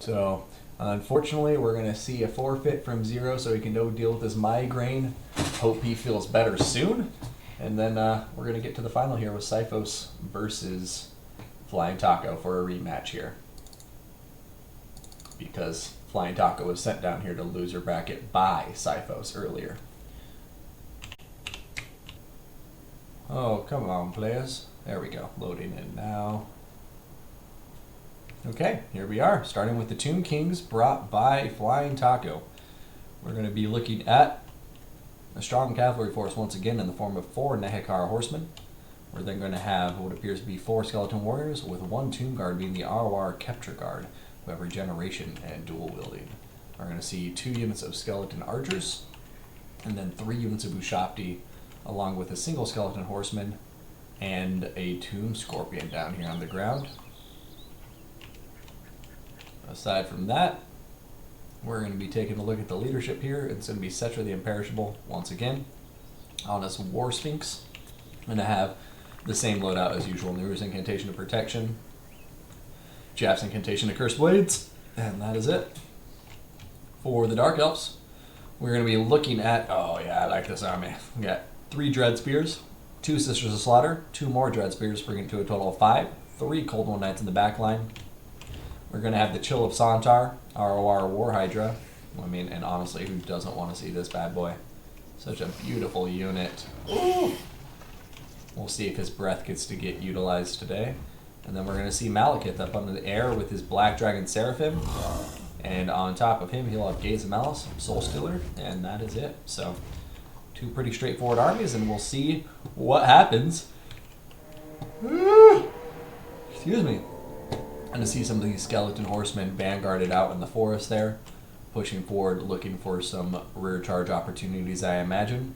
So unfortunately, we're going to see a forfeit from Zero so he can go deal with his migraine. Hope he feels better soon. And then we're going to get to the final here with Xiphos versus Flying Taco for a rematch here. Because Flying Taco was sent down here to loser bracket by Xiphos earlier. Oh, come on, players. There we go. Loading in now. Okay, here we are, starting with the Tomb Kings brought by Flying Taco. We're going to be looking at a strong cavalry force once again in the form of 4 Nehekar horsemen. We're then going to have what appears to be 4 skeleton warriors, with 1 tomb guard being the ROR Capture Guard, who have regeneration and dual wielding. We're going to see 2 units of skeleton archers, and then 3 units of Ushapti, along with a single skeleton horseman and a tomb scorpion down here on the ground. Aside from that, we're going to be taking a look at the leadership here. It's going to be Cetra the Imperishable once again on his War Sphinx. I'm going to have the same loadout as usual. Newer's Incantation of Protection, Jaff's Incantation of Cursed Blades, and that is it. For the Dark Elves, we're going to be looking at, oh yeah, I like this army. We got 3 Dread Spears, 2 Sisters of Slaughter, 2 more Dread Spears, bringing it to a total of 5, 3 Cold One Knights in the back line. We're going to have the Chill of Santar, ROR War Hydra. I mean, and honestly, who doesn't want to see this bad boy? Such a beautiful unit. Ooh. We'll see if his breath gets to get utilized today. And then we're going to see Malekith up under the air with his Black Dragon Seraphim. And on top of him, he'll have Gaze of Malice, Soul Stealer, and that is it. So, 2 pretty straightforward armies, and we'll see what happens. Excuse me. And to see some of these skeleton horsemen vanguarded out in the forest there, pushing forward, looking for some rear charge opportunities, I imagine.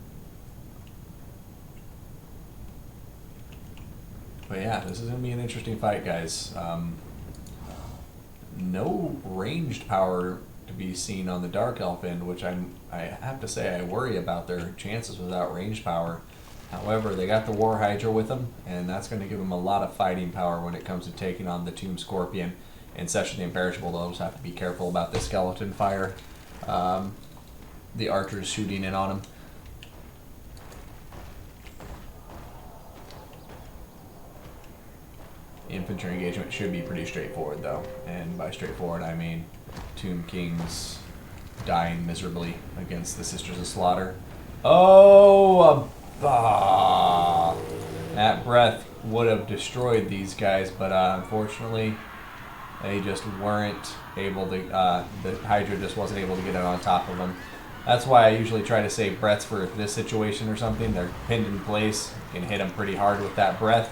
But yeah, this is going to be an interesting fight, guys. No ranged power to be seen on the Dark Elf end, which I have to say I worry about their chances without ranged power. However, they got the War Hydra with them, and that's going to give them a lot of fighting power when it comes to taking on the Tomb Scorpion. And Cetra the Imperishable, they'll just have to be careful about the skeleton fire. The archers shooting in on them. Infantry engagement should be pretty straightforward, though. And by straightforward, I mean Tomb Kings dying miserably against the Sisters of Slaughter. Oh, that breath would have destroyed these guys, but unfortunately, they just weren't able to, the Hydra just wasn't able to get it on top of them. That's why I usually try to save breaths for this situation or something. They're pinned in place. You can hit them pretty hard with that breath.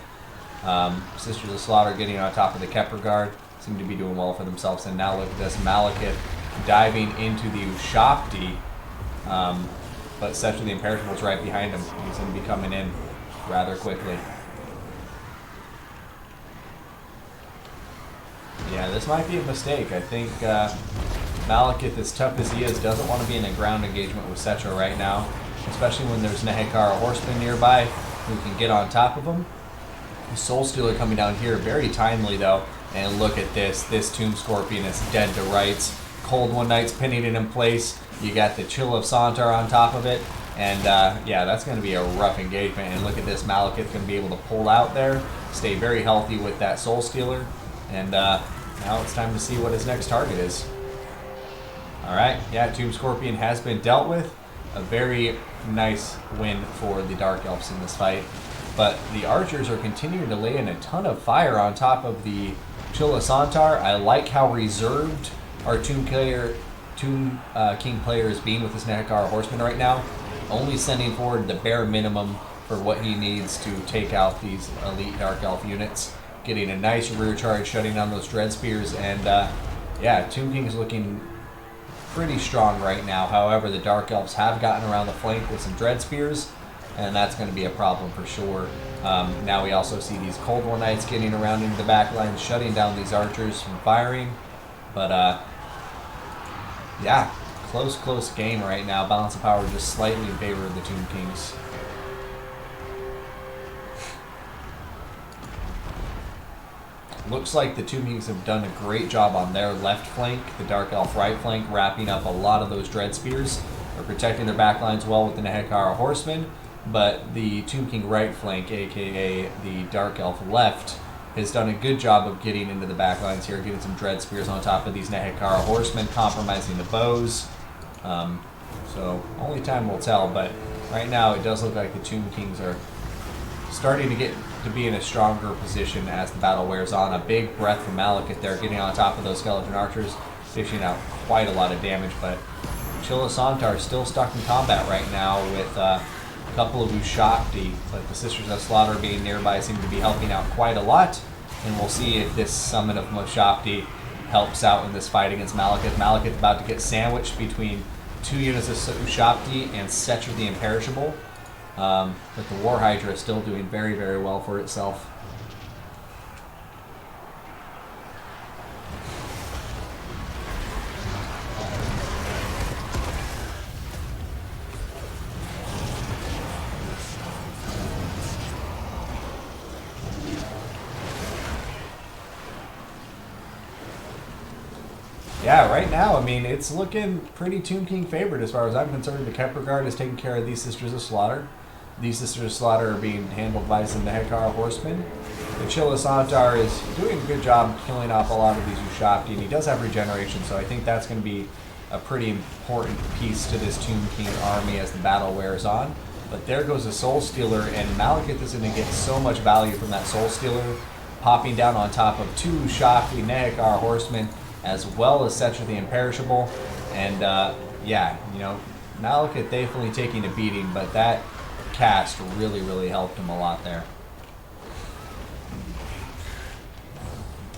Sisters of Slaughter getting on top of the Kepler Guard seem to be doing well for themselves. And now look at this, Malekith diving into the Ushapti. But Cetra the Imperishable is right behind him. He's going to be coming in rather quickly. Yeah, this might be a mistake. I think Malekith, as tough as he is, doesn't want to be in a ground engagement with Cetra right now, especially when there's Nehekar horsemen nearby who can get on top of him. Soul Stealer coming down here, very timely though. And look at this. This Tomb Scorpion is dead to rights. Cold One Knight's pinning it in place. You got the Chill of Santar on top of it. And yeah, that's going to be a rough engagement. And look at this, Malekith going to be able to pull out there, stay very healthy with that Soul Stealer. And now it's time to see what his next target is. Alright, yeah, Tomb Scorpion has been dealt with. A very nice win for the Dark Elves in this fight. But the archers are continuing to lay in a ton of fire on top of the Chill of Santar. I like how reserved our Tomb King player is being with this Nehekar horseman right now. Only sending forward the bare minimum for what he needs to take out these elite Dark Elf units. Getting a nice rear charge, shutting down those Dread Spears. And yeah, Tomb King is looking pretty strong right now. However, the Dark Elves have gotten around the flank with some Dread Spears, and that's going to be a problem for sure. Now we also see these Cold One Knights getting around into the back line, shutting down these archers from firing. But yeah, close game right now. Balance of power just slightly in favor of the Tomb Kings. Looks like the Tomb Kings have done a great job on their left flank, the Dark Elf right flank, wrapping up a lot of those Dread Spears. They're protecting their backlines well with the Nehekara Horsemen, but the Tomb King right flank, aka the Dark Elf left, has done a good job of getting into the backlines here, getting some Dread Spears on top of these Nehekara Horsemen, compromising the bows. So only time will tell, but right now it does look like the Tomb Kings are starting to get to be in a stronger position as the battle wears on. A big breath from Malekith there, getting on top of those skeleton archers, dishing out quite a lot of damage, but Chilasantar is still stuck in combat right now with a couple of Ushakti, but the Sisters of Slaughter being nearby seem to be helping out quite a lot, and we'll see if this summon of Ushakti helps out in this fight against Malekith. Malekith about to get sandwiched between 2 units of Ushakti and Setra the Imperishable. But the War Hydra is still doing very, very well for itself. Yeah, right now, I mean, it's looking pretty Tomb King favored as far as I'm concerned. The Kepler Guard is taking care of these Sisters of Slaughter. These Sisters of Slaughter are being handled by some Nehekara Horsemen. The Chilasantar is doing a good job killing off a lot of these Ushakti, and he does have regeneration, so I think that's going to be a pretty important piece to this Tomb King army as the battle wears on. But there goes a Soul Stealer, and Malekith is going to get so much value from that Soul Stealer, popping down on top of 2 Ushakti Nehekara Horsemen, as well as Setra the Imperishable. And yeah, you know, Malekith definitely taking a beating, but that cast really, really helped him a lot there.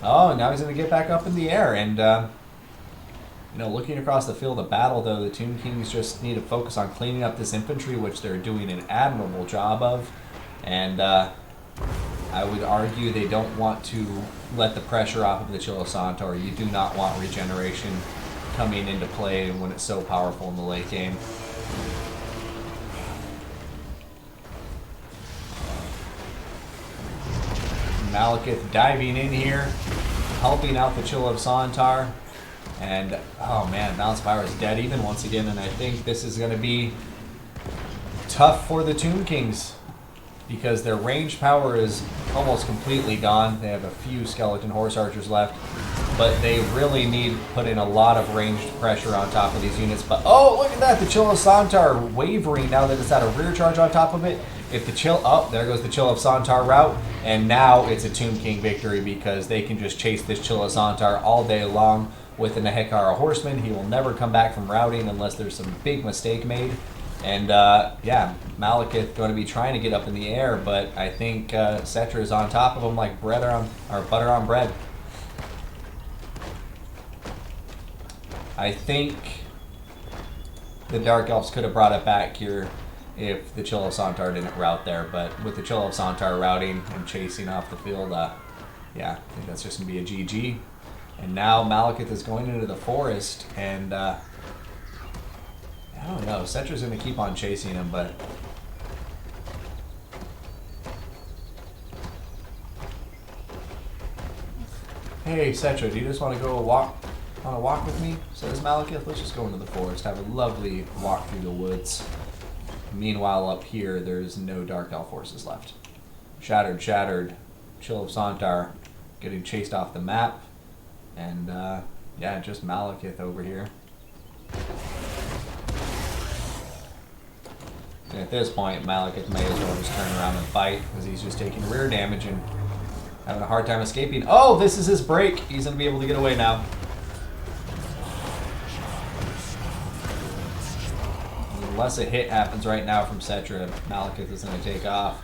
Oh, now he's going to get back up in the air, and you know, looking across the field of battle, though, the Tomb Kings just need to focus on cleaning up this infantry, which they're doing an admirable job of. And I would argue they don't want to let the pressure off of the Chilasantar. You do not want regeneration coming into play when it's so powerful in the late game. Malekith diving in here, helping out the Chilasantar. And, oh man, Malespire is dead even once again, and I think this is going to be tough for the Tomb Kings because their range power is almost completely gone. They have a few skeleton horse archers left, but they really need to put in a lot of ranged pressure on top of these units. But, oh, look at that, the Chilasantar wavering now that it's had a rear charge on top of it. If the oh, there goes the Chilasantar route, and now it's a Tomb King victory because they can just chase this Chilasantar all day long with the Nehekara Horseman. He will never come back from routing unless there's some big mistake made. And yeah, Malekith going to be trying to get up in the air, but I think Setra is on top of him like butter on bread. I think the Dark Elves could have brought it back here if the Chilasantar didn't route there, but with the Chilasantar routing and chasing off the field, yeah, I think that's just going to be a GG. And now Malekith is going into the forest, and I don't know, Setra's going to keep on chasing him, but hey Setra, do you just want to go on a walk with me? Says Malekith. Let's just go into the forest, have a lovely walk through the woods. Meanwhile, up here, there's no Dark Elf forces left. Shattered, Chilasantar getting chased off the map. And, yeah, just Malekith over here. And at this point, Malekith may as well just turn around and fight, because he's just taking rear damage and having a hard time escaping. Oh, this is his break! He's going to be able to get away now. Unless a hit happens right now from Setra, Malekith is going to take off.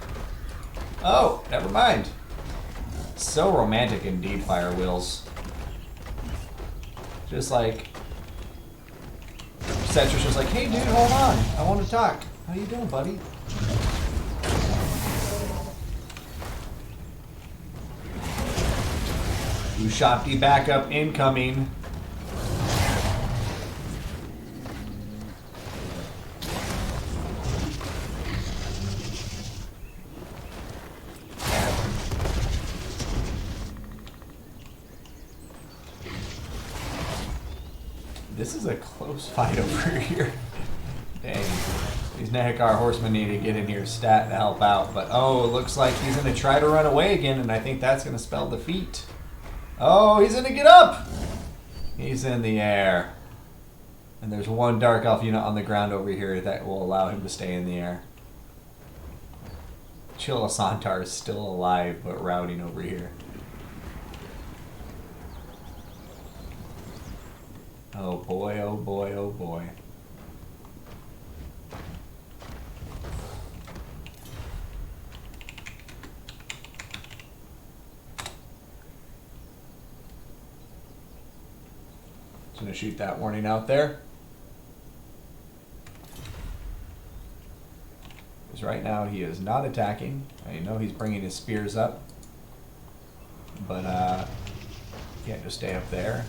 Oh, never mind. So romantic indeed, Fire Wheels. Just like, Setra's just like, hey dude, hold on, I want to talk. How you doing, buddy? Ushakti backup incoming. This is a close fight over here. Dang. These Nehekar horsemen need to get in here stat to help out. But, oh, it looks like he's going to try to run away again, and I think that's going to spell defeat. Oh, he's going to get up! He's in the air. And there's one Dark Elf unit on the ground over here that will allow him to stay in the air. Chilasantar is still alive, but routing over here. Oh boy, oh boy, oh boy. Just gonna shoot that warning out there. Because right now he is not attacking. I know he's bringing his spears up. But can't just stay up there.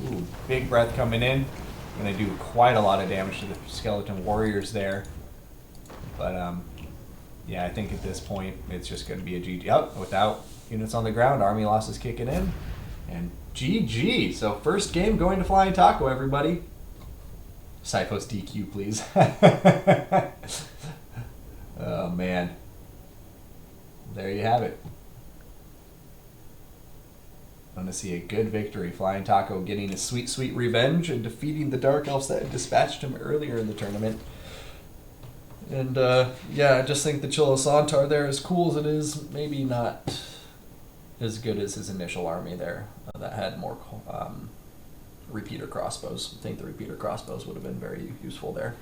Ooh, big breath coming in. Gonna do quite a lot of damage to the skeleton warriors there. But yeah, I think at this point it's just gonna be a GG. Oh, without units on the ground, army loss is kicking in. And GG. So first game going to Flying Taco, everybody. Xiphos DQ, please. Oh man. There you have it. I'm going to see a good victory. Flying Taco getting a sweet, sweet revenge and defeating the Dark Elves that had dispatched him earlier in the tournament. And yeah, I just think the Chilasantar there, as cool as it is, maybe not as good as his initial army there that had more repeater crossbows. I think the repeater crossbows would have been very useful there.